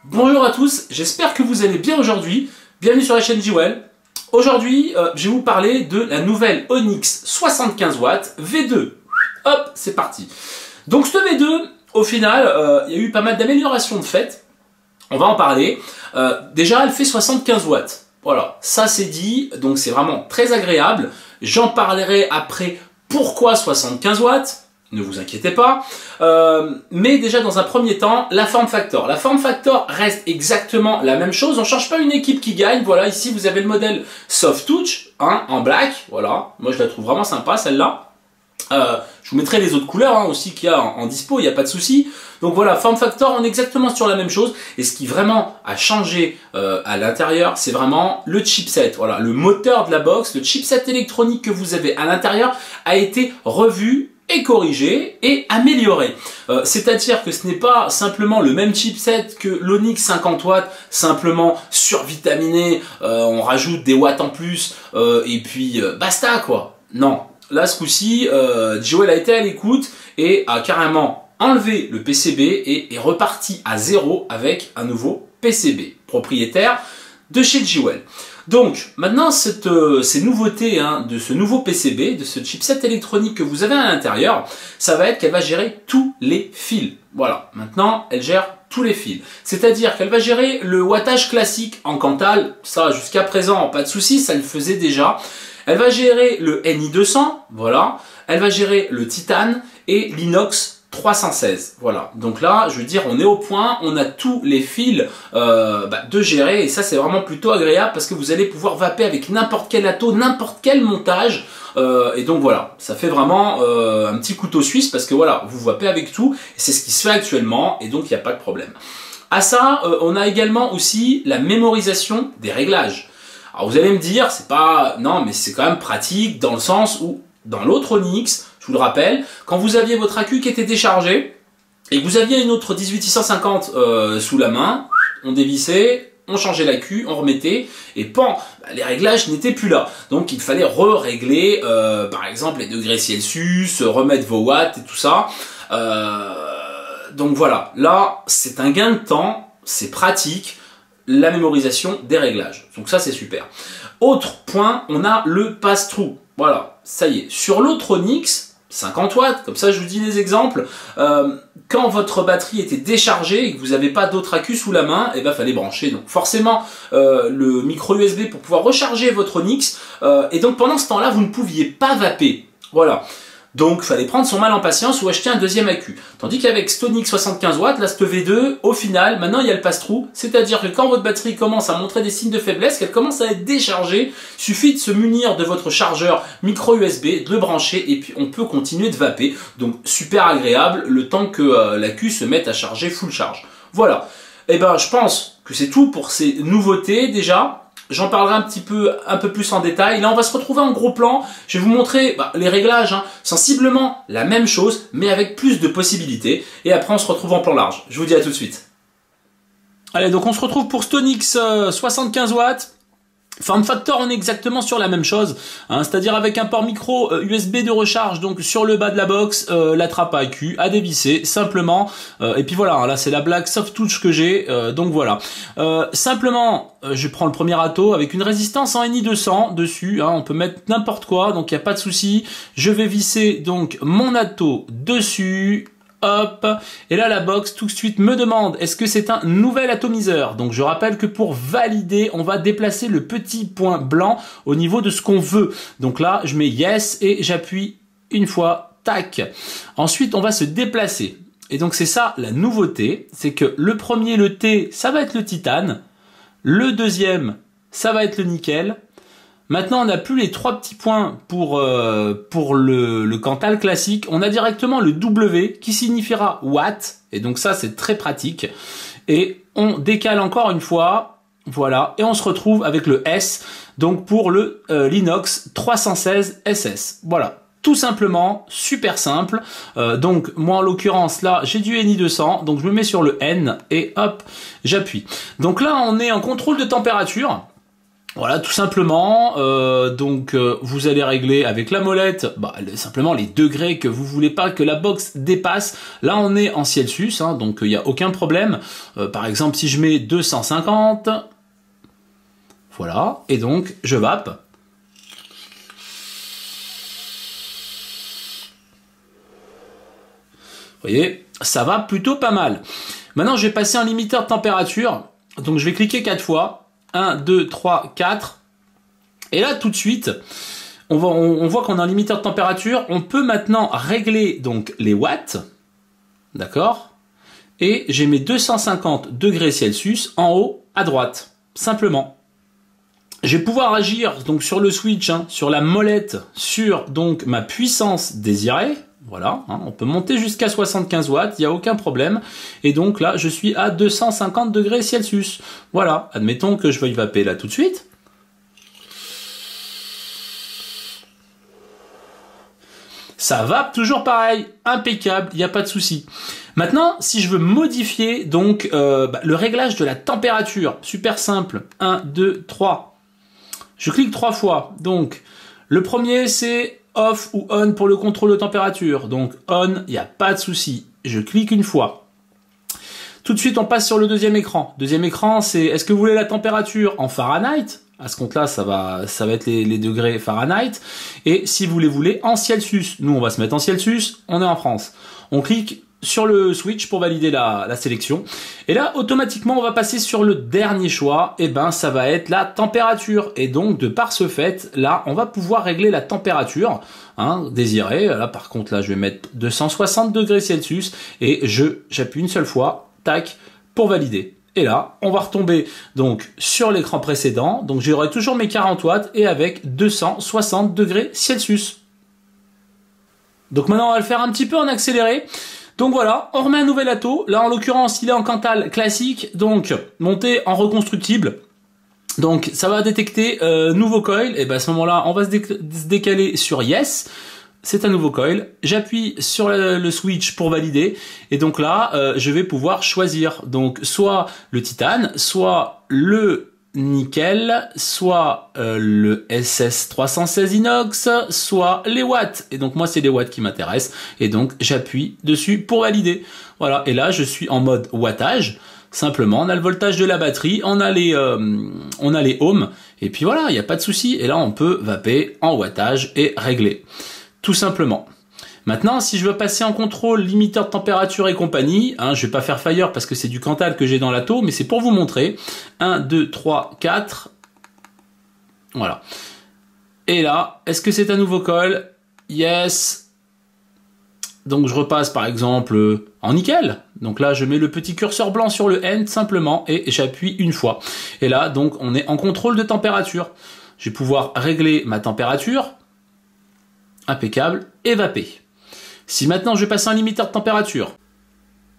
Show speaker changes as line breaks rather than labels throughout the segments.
Bonjour à tous, j'espère que vous allez bien aujourd'hui. Bienvenue sur la chaîne Jwel. Aujourd'hui, je vais vous parler de la nouvelle Onyx 75 watts V2. Hop, c'est parti. Donc ce V2, au final, il y a eu pas mal d'améliorations de fait. On va en parler. Déjà, elle fait 75 watts. Voilà, ça c'est dit, donc c'est vraiment très agréable. J'en parlerai après pourquoi 75 watts. Ne vous inquiétez pas. Mais déjà, dans un premier temps, la form factor. La form factor reste exactement la même chose. On ne change pas une équipe qui gagne. Voilà, ici, vous avez le modèle Soft Touch, hein, en black. Voilà, moi, je la trouve vraiment sympa, celle-là. Je vous mettrai les autres couleurs hein, aussi qu'il y a en dispo, il n'y a pas de souci. Donc voilà, form factor, on est exactement sur la même chose. Et ce qui vraiment a changé à l'intérieur, c'est vraiment le chipset. Voilà, le moteur de la box, le chipset électronique que vous avez à l'intérieur a été revu et corrigé et amélioré. C'est-à-dire que ce n'est pas simplement le même chipset que l'Onyx 50 watts, simplement survitaminé, on rajoute des watts en plus, et puis basta quoi. Non, là ce coup-ci, Jwel a été à l'écoute et a carrément enlevé le PCB et est reparti à zéro avec un nouveau PCB propriétaire de chez Jwel. Donc maintenant ces nouveautés hein, de ce nouveau PCB, de ce chipset électronique que vous avez à l'intérieur, ça va être qu'elle va gérer tous les fils. Voilà, maintenant elle gère tous les fils. C'est-à-dire qu'elle va gérer le wattage classique en Cantal, ça jusqu'à présent pas de souci, ça le faisait déjà. Elle va gérer le NI200, voilà. Elle va gérer le titane et l'inox 316, voilà. Donc là, je veux dire, on est au point, on a tous les fils de gérer et ça, c'est vraiment plutôt agréable parce que vous allez pouvoir vaper avec n'importe quel atto, n'importe quel montage. Et donc voilà, ça fait vraiment un petit couteau suisse parce que voilà, vous vapez avec tout et c'est ce qui se fait actuellement et donc il n'y a pas de problème. À ça, on a également aussi la mémorisation des réglages. Alors vous allez me dire, c'est pas... Non, mais c'est quand même pratique dans le sens où, dans l'autre Onyx, je vous le rappelle, quand vous aviez votre accu qui était déchargé, et que vous aviez une autre 18650 sous la main, on dévissait, on changeait l'accu, on remettait, et pan, les réglages n'étaient plus là. Donc il fallait re-régler, par exemple, les degrés Celsius, remettre vos watts et tout ça. Donc voilà, là, c'est un gain de temps, c'est pratique, la mémorisation des réglages. Donc ça, c'est super. Autre point, on a le pass-through. Voilà, ça y est. Sur l'autre Onyx, 50 watts, comme ça je vous dis des exemples, quand votre batterie était déchargée et que vous n'avez pas d'autre accu sous la main, il fallait brancher donc forcément le micro USB pour pouvoir recharger votre Onyx, et donc pendant ce temps-là, vous ne pouviez pas vaper. Voilà. Donc, il fallait prendre son mal en patience ou acheter un deuxième accu. Tandis qu'avec Onyx 75 watts, là, ce V2, au final, maintenant, il y a le pass-through. C'est-à-dire que quand votre batterie commence à montrer des signes de faiblesse, qu'elle commence à être déchargée, il suffit de se munir de votre chargeur micro USB, de le brancher, et puis on peut continuer de vaper. Donc, super agréable, le temps que l'accu se mette à charger full charge. Voilà. Et ben, je pense que c'est tout pour ces nouveautés, déjà. J'en parlerai un peu plus en détail. Là, on va se retrouver en gros plan. Je vais vous montrer les réglages, hein, sensiblement la même chose, mais avec plus de possibilités. Et après, on se retrouve en plan large. Je vous dis à tout de suite. Allez, donc on se retrouve pour Onyx 75 watts. Form factor, on est exactement sur la même chose, hein, c'est-à-dire avec un port micro USB de recharge, donc sur le bas de la box, la trappe à accu à dévisser simplement, et puis voilà, là c'est la blague soft touch que j'ai, donc voilà. Simplement, je prends le premier atto avec une résistance en NI200 dessus, hein, on peut mettre n'importe quoi, donc il n'y a pas de souci. Je vais visser donc mon atto dessus. Hop, et là la box tout de suite me demande est-ce que c'est un nouvel atomiseur. Donc je rappelle que pour valider, on va déplacer le petit point blanc au niveau de ce qu'on veut. Donc là, je mets yes et j'appuie une fois, tac. Ensuite, on va se déplacer. Et donc c'est ça la nouveauté, c'est que le premier, le T, ça va être le titane. Le deuxième, ça va être le nickel. Maintenant, on n'a plus les trois petits points pour le Cantal classique. On a directement le W qui signifiera watt. Et donc ça, c'est très pratique. Et on décale encore une fois. Voilà. Et on se retrouve avec le S. Donc pour le l'inox 316 SS. Voilà. Tout simplement, super simple. Donc moi en l'occurrence là j'ai du NI200, donc je me mets sur le N et hop j'appuie. Donc là on est en contrôle de température. Voilà, tout simplement. Vous allez régler avec la molette, simplement les degrés que vous voulez pas que la box dépasse. Là, on est en Celsius, hein, donc il n'y a aucun problème. Par exemple, si je mets 250, voilà, et donc je vape. Vous voyez, ça va plutôt pas mal. Maintenant, je vais passer en limiteur de température. Donc, je vais cliquer 4 fois. 1, 2, 3, 4. Et là, tout de suite, on voit qu'on est en limiteur de température. On peut maintenant régler donc les watts. D'accord? Et j'ai mes 250 degrés Celsius en haut à droite. Simplement. Je vais pouvoir agir donc sur le switch, hein, sur la molette, sur donc ma puissance désirée. Voilà, hein, on peut monter jusqu'à 75 watts, il n'y a aucun problème. Et donc là, je suis à 250 degrés Celsius. Voilà, admettons que je veuille vaper là tout de suite. Ça vape toujours pareil, impeccable, il n'y a pas de souci. Maintenant, si je veux modifier donc le réglage de la température, super simple, 1, 2, 3. Je clique 3 fois. Donc, le premier, c'est off ou on pour le contrôle de température. Donc, on, il n'y a pas de souci. Je clique une fois. Tout de suite, on passe sur le deuxième écran. Deuxième écran, c'est est-ce que vous voulez la température en Fahrenheit? À ce compte-là, ça va être les degrés Fahrenheit. Et si vous les voulez en Celsius. Nous, on va se mettre en Celsius. On est en France. On clique sur le switch pour valider la sélection. Et là, automatiquement, on va passer sur le dernier choix. Et ben, ça va être la température. Et donc, de par ce fait, là, on va pouvoir régler la température désirée. Là, par contre, là, je vais mettre 260 degrés Celsius. Et j'appuie une seule fois. Tac, pour valider. Et là, on va retomber donc sur l'écran précédent. Donc, j'aurai toujours mes 40 watts et avec 260 degrés Celsius. Donc, maintenant, on va le faire un petit peu en accéléré. Donc voilà, on remet un nouvel atto. Là, en l'occurrence, il est en Cantal classique, donc monté en reconstructible. Donc ça va détecter nouveau coil. Et ben à ce moment-là, on va se décaler sur Yes. C'est un nouveau coil. J'appuie sur le switch pour valider. Et donc là, je vais pouvoir choisir. Donc soit le titane, soit le nickel, soit le SS316 inox, soit les watts. Et donc moi c'est les watts qui m'intéressent. Et donc j'appuie dessus pour valider. Voilà. Et là je suis en mode wattage. Simplement, on a le voltage de la batterie, on a les ohms. Et puis voilà, il n'y a pas de souci. Et là on peut vaper en wattage et régler. Tout simplement. Maintenant, si je veux passer en contrôle, limiteur de température et compagnie, je vais pas faire Fire parce que c'est du Cantal que j'ai dans l'atto, mais c'est pour vous montrer. 1, 2, 3, 4. Voilà. Et là, est-ce que c'est un nouveau coil? Yes. Donc je repasse par exemple en nickel. Donc là, je mets le petit curseur blanc sur le N simplement et j'appuie une fois. Et là, donc on est en contrôle de température. Je vais pouvoir régler ma température. Impeccable. Et vaper. Si maintenant je passe en limiteur de température,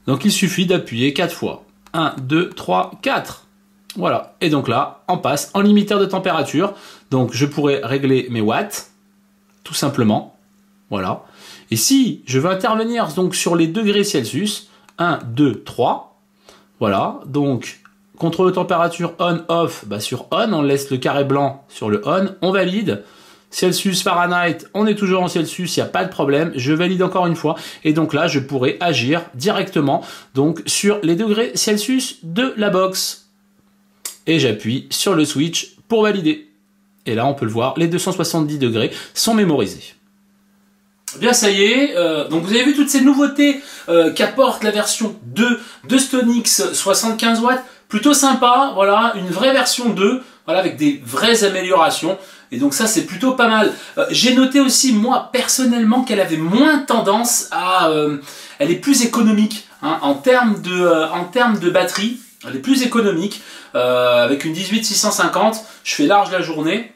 donc il suffit d'appuyer 4 fois. 1, 2, 3, 4. Voilà. Et donc là, on passe en limiteur de température. Donc je pourrais régler mes watts, tout simplement. Voilà. Et si je veux intervenir donc sur les degrés Celsius, 1, 2, 3. Voilà. Donc contrôle de température on-off, sur on, on laisse le carré blanc sur le on, on valide. Celsius, Fahrenheit, on est toujours en Celsius, il n'y a pas de problème, je valide encore une fois, et donc là je pourrais agir directement donc sur les degrés Celsius de la box. Et j'appuie sur le switch pour valider. Et là on peut le voir, les 270 degrés sont mémorisés. Bien ça y est, donc vous avez vu toutes ces nouveautés qu'apporte la version 2 de Stonix 75 watts, plutôt sympa, voilà, une vraie version 2, voilà, avec des vraies améliorations. Et donc ça c'est plutôt pas mal. J'ai noté aussi moi personnellement qu'elle avait moins tendance à... elle est plus économique en termes de batterie. Elle est plus économique. Avec une 18650, je fais large la journée.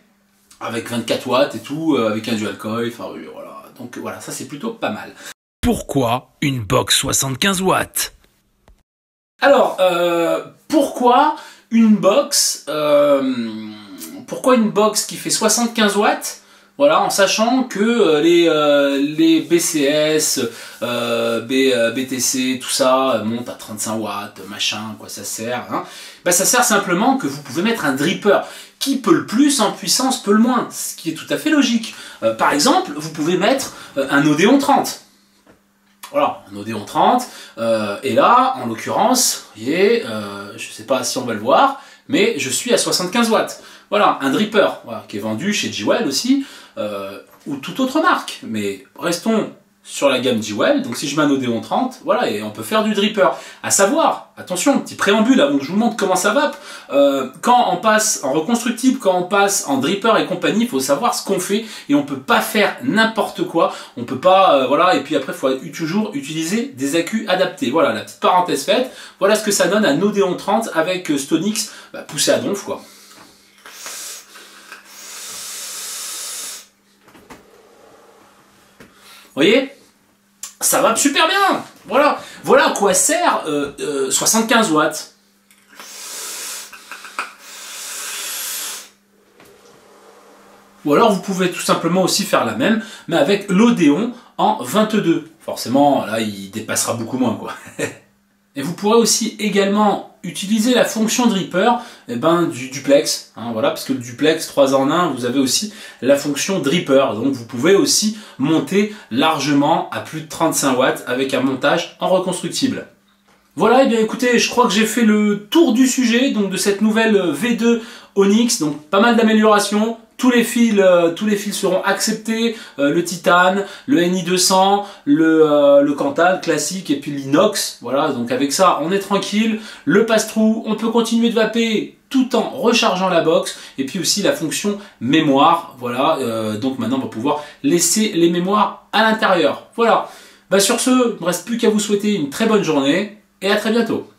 Avec 24 watts et tout, avec un dual coil. Enfin voilà. Donc voilà, ça c'est plutôt pas mal.
Pourquoi une box 75 watts?
Alors, pourquoi une box qui fait 75 watts Voilà, en sachant que les BCS, BTC, tout ça monte à 35 watts, machin, quoi ça sert. Hein. Bah, ça sert simplement que vous pouvez mettre un dripper. Qui peut le plus en puissance peut le moins, ce qui est tout à fait logique. Par exemple, vous pouvez mettre un Odeon 30. Voilà, un Odeon 30. Et là, en l'occurrence, vous voyez, je ne sais pas si on va le voir, mais je suis à 75 watts. Voilà, un dripper, voilà, qui est vendu chez Jewel aussi, ou toute autre marque. Mais restons sur la gamme Jewel, donc si je mets un Odeon 30, voilà, et on peut faire du dripper. À savoir, attention, petit préambule avant que je vous montre comment ça va, quand on passe en reconstructible, quand on passe en dripper et compagnie, il faut savoir ce qu'on fait, et on peut pas faire n'importe quoi, on peut pas, voilà, et puis après, il faut toujours utiliser des accus adaptés. Voilà, la petite parenthèse faite, voilà ce que ça donne un Odeon 30 avec Stonix poussé à donf, quoi. Vous voyez, ça va super bien. Voilà, voilà à quoi sert 75 watts. Ou alors vous pouvez tout simplement aussi faire la même, mais avec l'Odeon en 22. Forcément, là, il dépassera beaucoup moins, quoi. Et vous pourrez aussi également utiliser la fonction dripper du duplex, hein, voilà, parce que le duplex 3 en 1, vous avez aussi la fonction dripper, donc vous pouvez aussi monter largement à plus de 35 watts avec un montage en reconstructible. Voilà, et bien écoutez, je crois que j'ai fait le tour du sujet, donc de cette nouvelle V2 Onyx, donc pas mal d'améliorations. Tous les fils seront acceptés, le titane, le Ni200, le Cantal classique et puis l'inox. Voilà, donc avec ça, on est tranquille. Le passe-trou, on peut continuer de vaper tout en rechargeant la box. Et puis aussi la fonction mémoire. Voilà, donc maintenant on va pouvoir laisser les mémoires à l'intérieur. Voilà. Sur ce, il ne me reste plus qu'à vous souhaiter une très bonne journée et à très bientôt.